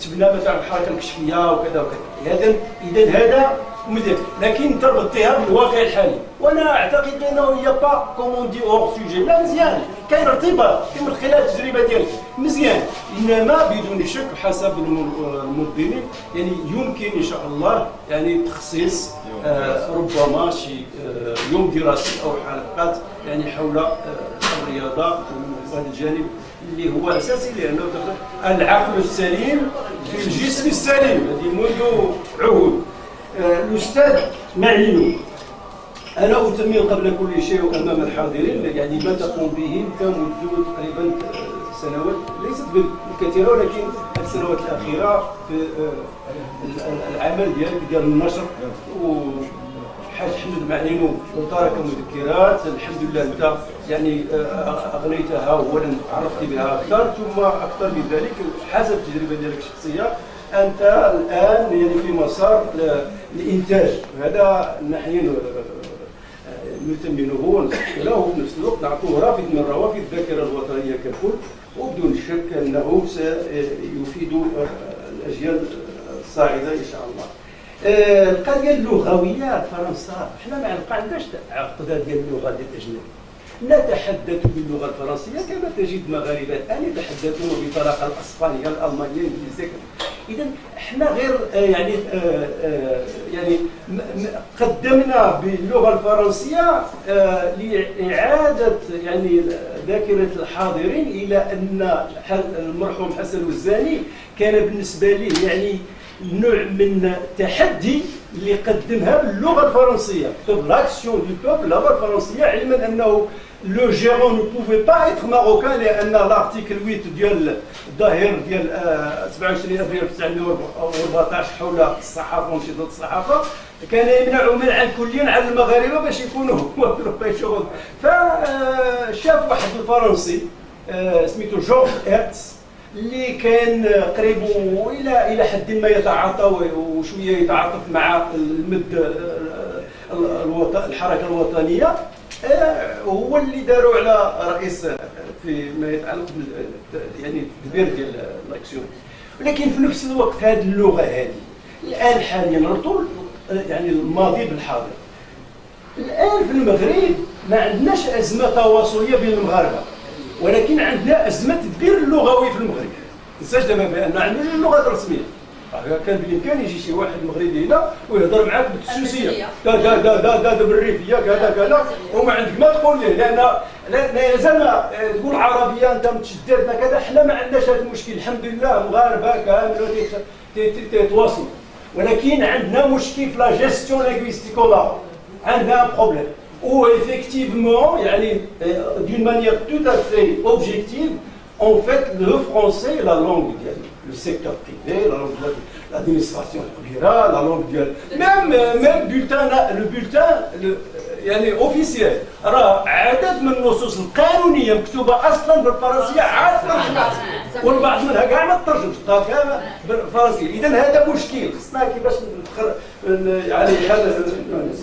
كتبنا مثلا الحركة الكشفية وكذا وكذا. إذا هذا مزيان، لكن تربطيها بالواقع الحالي، وانا اعتقد بانه هي با كومون دي اور سوجي. لا مزيان، كاين ارتباط من خلال التجربه ديالك مزيان، انما بدون شك حسب المنظمين يعني يمكن ان شاء الله يعني تخصيص ربما شي يوم دراسي او حلقات يعني حول الرياضه وهذا الجانب اللي هو اساسي، لانه العقل السليم في الجسم السليم، هذه منذ عهود. الأستاذ معلم، أنا أتمم قبل كل شيء أمام الحاضرين يعني ما تقوم به كمدة تقريبا سنوات ليست بالكثيرة، ولكن السنوات الأخيرة في العمل ديال النشر وحاج حمد معلم وترك مذكرات. الحمد لله أنت يعني أغنيتها أولا، عرفت بها أكثر، ثم أكثر من ذلك حسب التجربة ديالك الشخصية أنت الآن يعني في مسار الإنتاج، هذا نحن نثمنه ونسجله، وفي نفس الوقت نعطوه رافد من روافد الذاكرة الوطنية ككل، وبدون شك أنه سيفيد الأجيال الصاعدة إن شاء الله. القضيه اللغويه فرنسا حنا ما عندناش عقده ديال اللغه ديال الاجنبي. نتحدث باللغه الفرنسيه كما تجد مغاربه الان يتحدثون بطلاقه الاسبانيه الالمانيه الانجليزيه. اذا احنا غير يعني قدمنا باللغه الفرنسيه لاعاده يعني ذاكره الحاضرين الى ان المرحوم حسن الوزاني كان بالنسبه ليه يعني نوع من التحدي اللي قدمها باللغه الفرنسيه. كتب لاكسيون دو بوبل باللغه الفرنسيه علما انه لو جيرون نو بوفي با ايتر ماروكان لان لارتيكل 8 ديال الظاهر ديال 27 ابريل 1914 حول الصحافه وانشطه الصحافه كان يمنع منعا كليا على المغاربه باش يكونوا شغل. فشاف واحد الفرنسي سميتو جورج إيرتس اللي كان قريب الى حد ما يتعاطى وشويه يتعاطف مع المد الحركه الوطنيه، هو اللي داروا على رئيس فيما يتعلق يعني التدبير ديال لاكسيون. ولكن في نفس الوقت هذه اللغه هذه الان حاليا نربطوا يعني الماضي بالحاضر. الان في المغرب ما عندناش ازمه تواصليه بين المغاربه، ولكن عندنا ازمه تدبير اللغوي في المغرب. نساش دابا بان عندنا اللغه الرسميه. كان بالامكان يجي شي واحد مغربي هنا ويهضر معاك بالتسوسيه دا بالريفيه كذا وما عندك ما تقول ليه، لان زعما تقول عربيه انت متشدد كذا. حنا ما عندناش هذا المشكل الحمد لله، مغاربه كامل تتواصلوا، ولكن عندنا مشكل في لا جيستيون لينغويستيك عندنا بروبليم. و effectivement يعني d'une manière tout à fait objective en fait le français la langue le secteur privé, la langue de l'administration publique, la langue même le bulletin يعني اوفيسيال راه عدد من النصوص القانونيه مكتوبه اصلا بالفرنسيه عاد ترجمات، والبعض منها كاع ما ترجمش كامل بالفرنسيه. اذا هذا مشكل خصنا كيفاش يعني هذا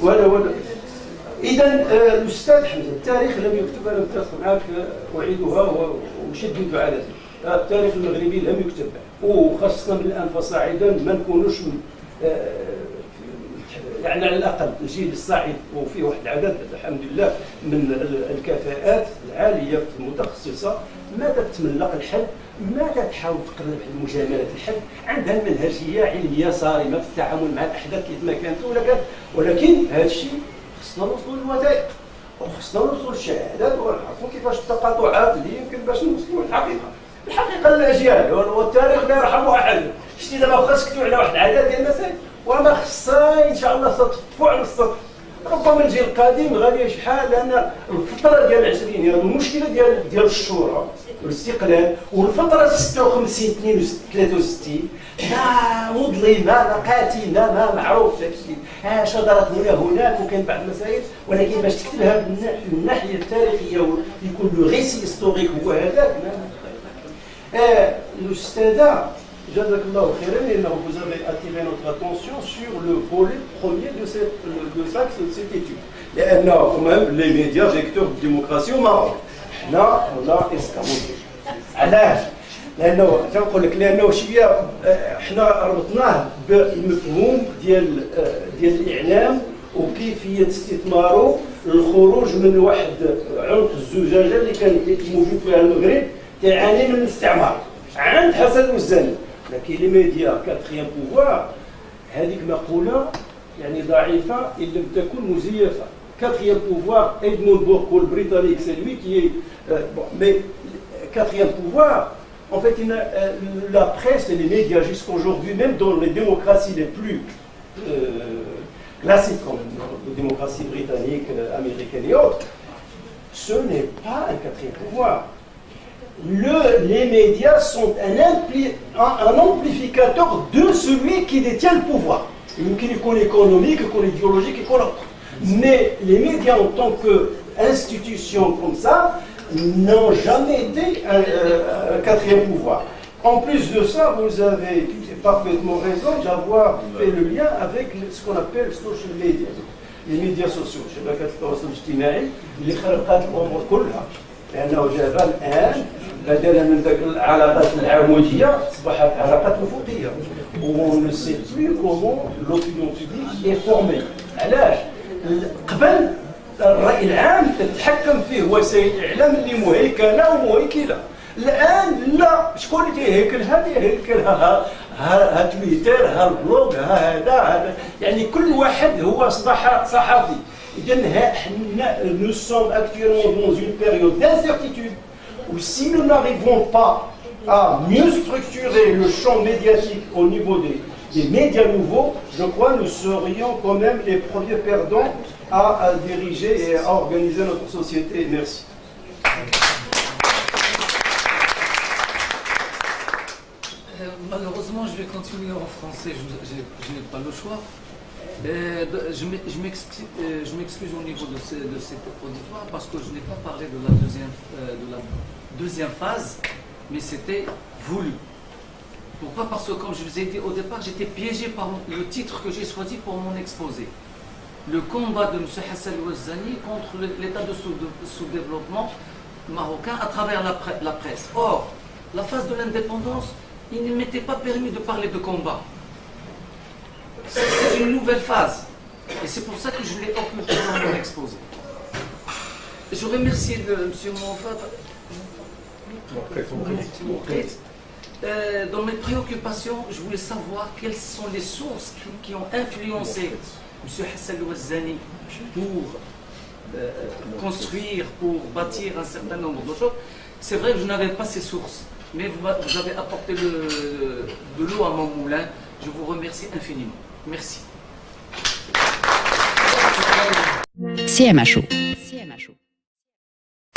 ولا اذا الاستاذ حمزه التاريخ لم يكتب، انا متفق معك اعيدها وشدد على ذلك. التاريخ المغربي لم يكتب، وخاصه من الان فصاعدا ما نكونوش يعني على الاقل الجيل الصاعد وفيه واحد العدد الحمد لله من الكفاءات العاليه المتخصصه ما تتملق الحد، ما تحاول تقرب المجامله الحد، عندها المنهجيه علميه صارمه في التعامل مع الاحداث كيف ما كانت ولا كانت. ولكن هذا الشيء خصنا نوصلوا للوثائق وخصنا نوصلوا للشهادات ونعرفوا كيفاش التقاطعات اللي يمكن باش نوصلوا الحقيقه للاجيال. والتاريخ لا يرحم احد. شتي دابا خاص تكتب على واحد العدد ديال المسائل وما خصها ان شاء الله ستطفو على السطح. ربما الجيل القادم غادي شحال، لان الفتره ديال العشرينيات المشكله ديال الشورى والاستقلال والفتره 56 62 ما مظلمه ما قاتله ما معروف داك الشيء، شجرت هنا هناك وكاين بعض المسائل، ولكن باش تكتبها من الناحيه التاريخيه ويكون لو ريسي هيستوريك هو هذاك. الاستاذه جزاك الله خيرا لانه vous avez attiré notre attention sur le volet premier de cette étude. لانه كمان لي ميديا فيكتور ديموكراسي وماروك حنا ولا اسكامون. علاش؟ لانه تنقول لك لانه شويه حنا ربطناه بالمفهوم ديال الاعلام وكيفيه استثماره للخروج من واحد عنق الزجاجه اللي كان موجود فيها المغرب تعاني من الاستعمار عند حسن الوزاني. لكن لي ميديا كاتريام بوفوار هذيك مقوله يعني ضعيفه ان لم تكن مزيفه. كاتريام بوفوار ادمون بوركو البريطانيك سي لوي كي مي quatrième pouvoir, en fait, la presse et les médias jusqu'aujourd'hui, même dans les démocraties les plus classiques, comme les démocraties britanniques, américaines et autres, ce n'est pas un quatrième pouvoir. Les médias sont un amplificateur de celui qui détient le pouvoir. Qu'il est économique, qu'il est idéologique, qu'il est autre. Mais les médias en tant qu'institution comme ça, n'ont jamais été un quatrième pouvoir. En plus de ça, vous avez parfaitement raison d'avoir fait le lien avec ce qu'on appelle social media, les médias sociaux. شبكات التواصل الاجتماعي اللي خلقت الامور كلها، لانه جاب الان بدلا من ذاك العلاقات العموديه اصبحت علاقات افقيه. On ne sait plus comment l'opinion publique est formée. علاش؟ قبل الرأي العام تتحكم فيه وسائل الإعلام اللي مهيكلة ومهيكلة. الآن لا، شكون اللي تيهيكلها؟ تيهيكلها ها تويتر، ها البلوغ، ها هذا، يعني كل واحد هو أصبح صحفي. إذا حنا nous sommes actuellement dans une période d'incertitude où si nous n'arrivons pas à mieux structurer le champ médiatique au niveau des médias nouveaux, je crois que nous serions quand même les premiers perdants à diriger et à organiser notre société. Merci. Malheureusement, je vais continuer en français, je n'ai pas le choix. Je m'excuse au niveau de cet auditoire parce que je n'ai pas parlé de la deuxième phase, mais c'était voulu. Pourquoi? Parce que comme je vous ai dit au départ, j'étais piégé par le titre que j'ai choisi pour mon exposé. Le combat de M. Hassan Ouazzani contre l'état de sous-développement marocain à travers la presse. Or, la phase de l'indépendance, il ne m'était pas permis de parler de combat. C'est une nouvelle phase. Et c'est pour ça que je l'ai occulté dans mon exposé. Je remercie M. Moufat. Dans mes préoccupations, je voulais savoir quelles sont les sources qui ont influencé M. Hassan Ouazzani pour construire, pour bâtir un certain nombre de choses. C'est vrai que je n'avais pas ces sources, mais vous avez apporté de l'eau à mon moulin. Je vous remercie infiniment. Merci. CMHO